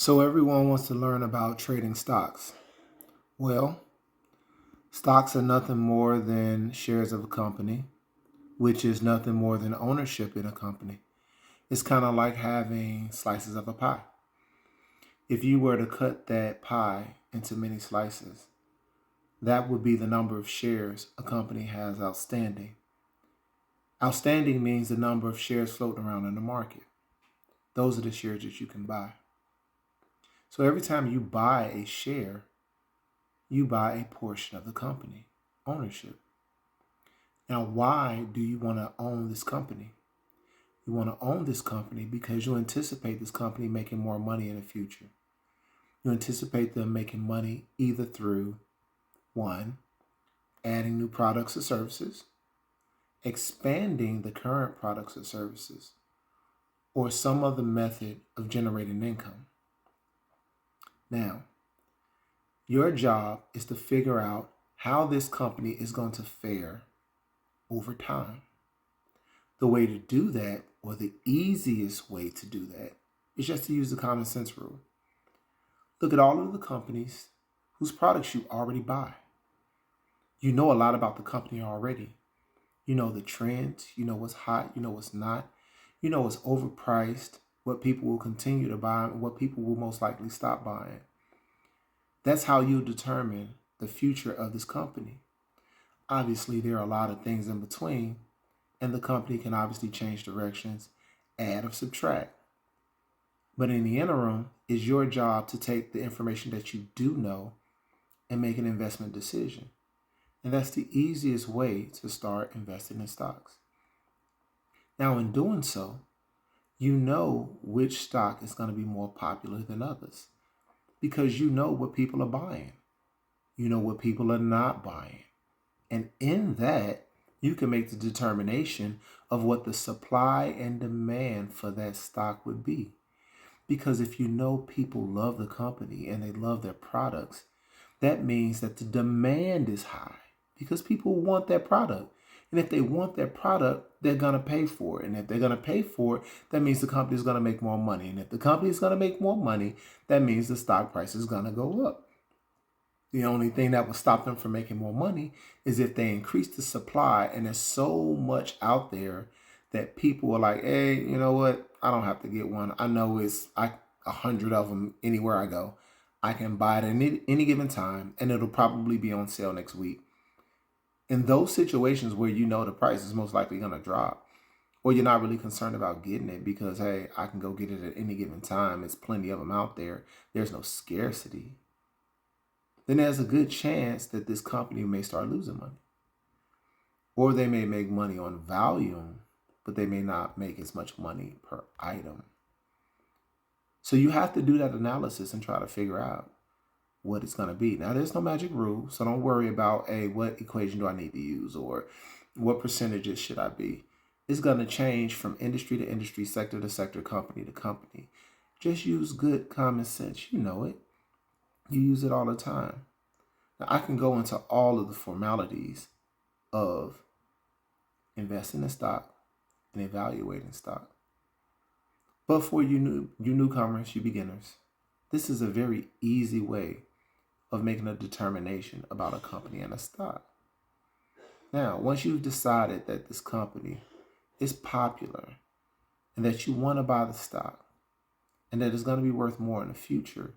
So everyone wants to learn about trading stocks. Well, stocks are nothing more than shares of a company, which is nothing more than ownership in a company. It's kind of like having slices of a pie. If you were to cut that pie into many slices, that would be the number of shares a company has outstanding. Outstanding means the number of shares floating around in the market. Those are the shares that you can buy. So every time you buy a share, you buy a portion of the company, ownership. Now, why do you want to own this company? You want to own this company because you anticipate this company making more money in the future. You anticipate them making money either through one, adding new products or services, expanding the current products or services, or some other method of generating income. Now, your job is to figure out how this company is going to fare over time. The way to do that, or the easiest way to do that, is just to use the common sense rule. Look at all of the companies whose products you already buy. You know a lot about the company already. You know the trends, you know what's hot, you know what's not, you know what's overpriced, what people will continue to buy, and what people will most likely stop buying. That's how you determine the future of this company. Obviously, there are a lot of things in between, and the company can obviously change directions, add or subtract. But in the interim, it's your job to take the information that you do know and make an investment decision. And that's the easiest way to start investing in stocks. Now, in doing so, you know which stock is going to be more popular than others because you know what people are buying. You know what people are not buying. And in that, you can make the determination of what the supply and demand for that stock would be. Because if you know people love the company and they love their products, that means that the demand is high because people want that product. And if they want that product, they're going to pay for it. And if they're going to pay for it, that means the company is going to make more money. And if the company is going to make more money, that means the stock price is going to go up. The only thing that will stop them from making more money is if they increase the supply and there's so much out there that people are like, hey, you know what? I don't have to get one. I know it's 100 of them anywhere I go. I can buy it at any given time and it'll probably be on sale next week. In those situations where you know the price is most likely going to drop, or you're not really concerned about getting it because, hey, I can go get it at any given time. There's plenty of them out there. There's no scarcity. Then there's a good chance that this company may start losing money. Or they may make money on volume, but they may not make as much money per item. So you have to do that analysis and try to figure out what it's going to be. Now, there's no magic rule, so don't worry about, hey, what equation do I need to use or what percentages should I be? It's going to change from industry to industry, sector to sector, company to company. Just use good common sense. You know it. You use it all the time. Now, I can go into all of the formalities of investing in stock and evaluating stock. But for you newcomers, you beginners, this is a very easy way of making a determination about a company and a stock. Now, once you've decided that this company is popular and that you want to buy the stock and that it's going to be worth more in the future,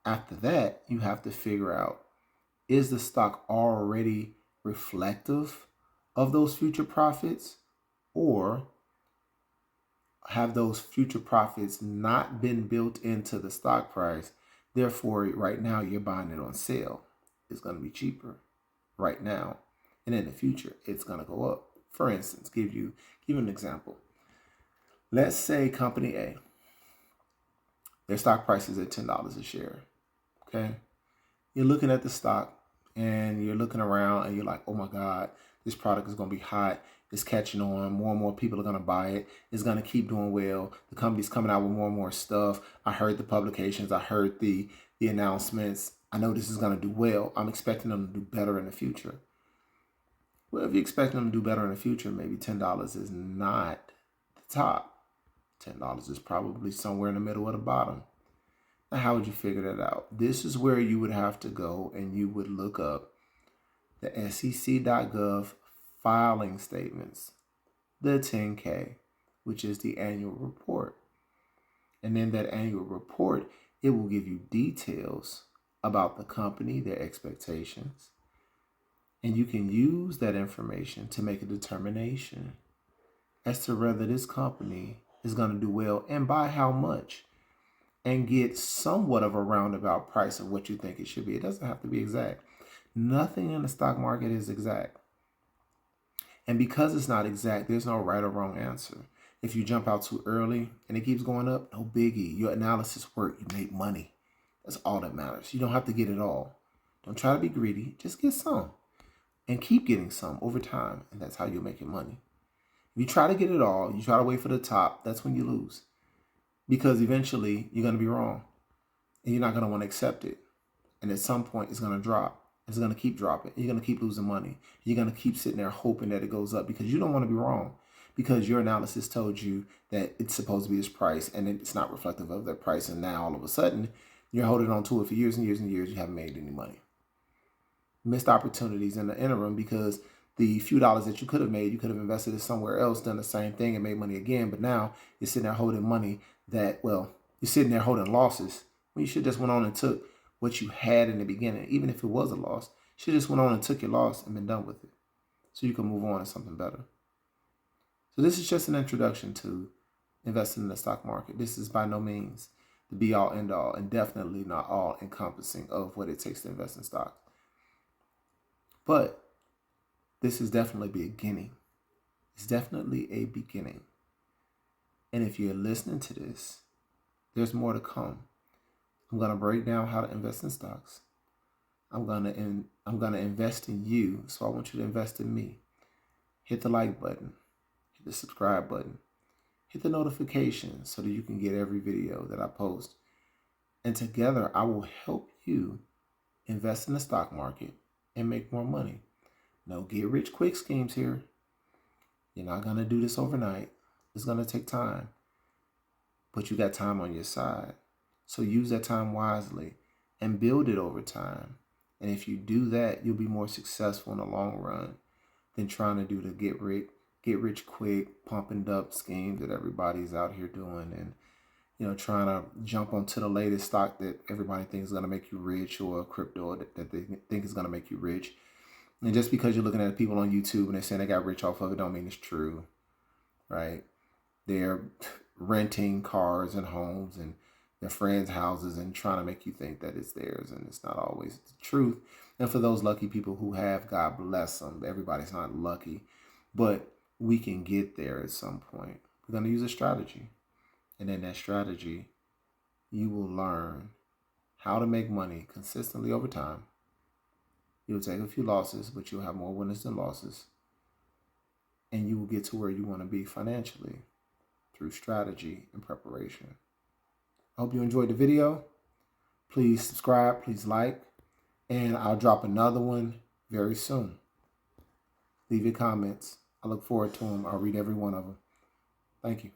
after that, you have to figure out, is the stock already reflective of those future profits, or have those future profits not been built into the stock price? Therefore, right now you're buying it on sale. It's going to be cheaper right now, and in the future it's going to go up. For instance, give you an example. Let's say company A, their stock price is at $10 a share. Okay, you're looking at the stock and you're looking around and you're like, oh my God, this product is going to be hot. It's catching on. More and more people are going to buy it. It's going to keep doing well. The company's coming out with more and more stuff. I heard the publications. I heard the announcements. I know this is going to do well. I'm expecting them to do better in the future. Well, if you're expecting them to do better in the future, maybe $10 is not the top. $10 is probably somewhere in the middle or the bottom. Now, how would you figure that out? This is where you would have to go and you would look up the SEC.gov filing statements, the 10K, which is the annual report. And in that annual report, it will give you details about the company, their expectations, and you can use that information to make a determination as to whether this company is going to do well and by how much, and get somewhat of a roundabout price of what you think it should be. It doesn't have to be exact. Nothing in the stock market is exact. And because it's not exact, there's no right or wrong answer. If you jump out too early and it keeps going up, no biggie. Your analysis worked. You made money. That's all that matters. You don't have to get it all. Don't try to be greedy. Just get some and keep getting some over time. And that's how you'll make your money. If you try to get it all, you try to wait for the top, that's when you lose. Because eventually you're going to be wrong and you're not going to want to accept it. And at some point it's going to drop. It's going to keep dropping. You're going to keep losing money. You're going to keep sitting there hoping that it goes up because you don't want to be wrong, because your analysis told you that it's supposed to be this price and it's not reflective of that price. And now all of a sudden you're holding on to it for years and years and years. You haven't made any money. Missed opportunities in the interim because the few dollars that you could have made, you could have invested it somewhere else, done the same thing and made money again. But now you're sitting there holding money that, well, you're sitting there holding losses when you should just went on and took what you had in the beginning. Even if it was a loss, you should just went on and took your loss and been done with it so you can move on to something better. So this is just an introduction to investing in the stock market. This is by no means the be all end all, and definitely not all encompassing of what it takes to invest in stocks. But this is definitely a beginning. It's definitely a beginning. And if you're listening to this, there's more to come. I'm going to break down how to invest in stocks. I'm going to invest in you, so I want you to invest in me. Hit the like button, hit the subscribe button, hit the notification so that you can get every video that I post. And together, I will help you invest in the stock market and make more money. No get rich quick schemes here. You're not going to do this overnight. It's going to take time, but you got time on your side. So use that time wisely and build it over time. And if you do that, you'll be more successful in the long run than trying to do the get rich quick, pump and dump schemes that everybody's out here doing, and trying to jump onto the latest stock that everybody thinks is going to make you rich, or crypto that they think is going to make you rich. And just because you're looking at people on YouTube and they're saying they got rich off of it, don't mean it's true, right? They're renting cars and homes and their friends' houses and trying to make you think that it's theirs, and it's not always the truth. And for those lucky people who have, God bless them. Everybody's not lucky, but we can get there at some point. We're going to use a strategy. And in that strategy, you will learn how to make money consistently over time. You'll take a few losses, but you'll have more winners than losses. And you will get to where you want to be financially through strategy and preparation. I hope you enjoyed the video. Please subscribe, please like, and I'll drop another one very soon. Leave your comments. I look forward to them. I'll read every one of them. Thank you.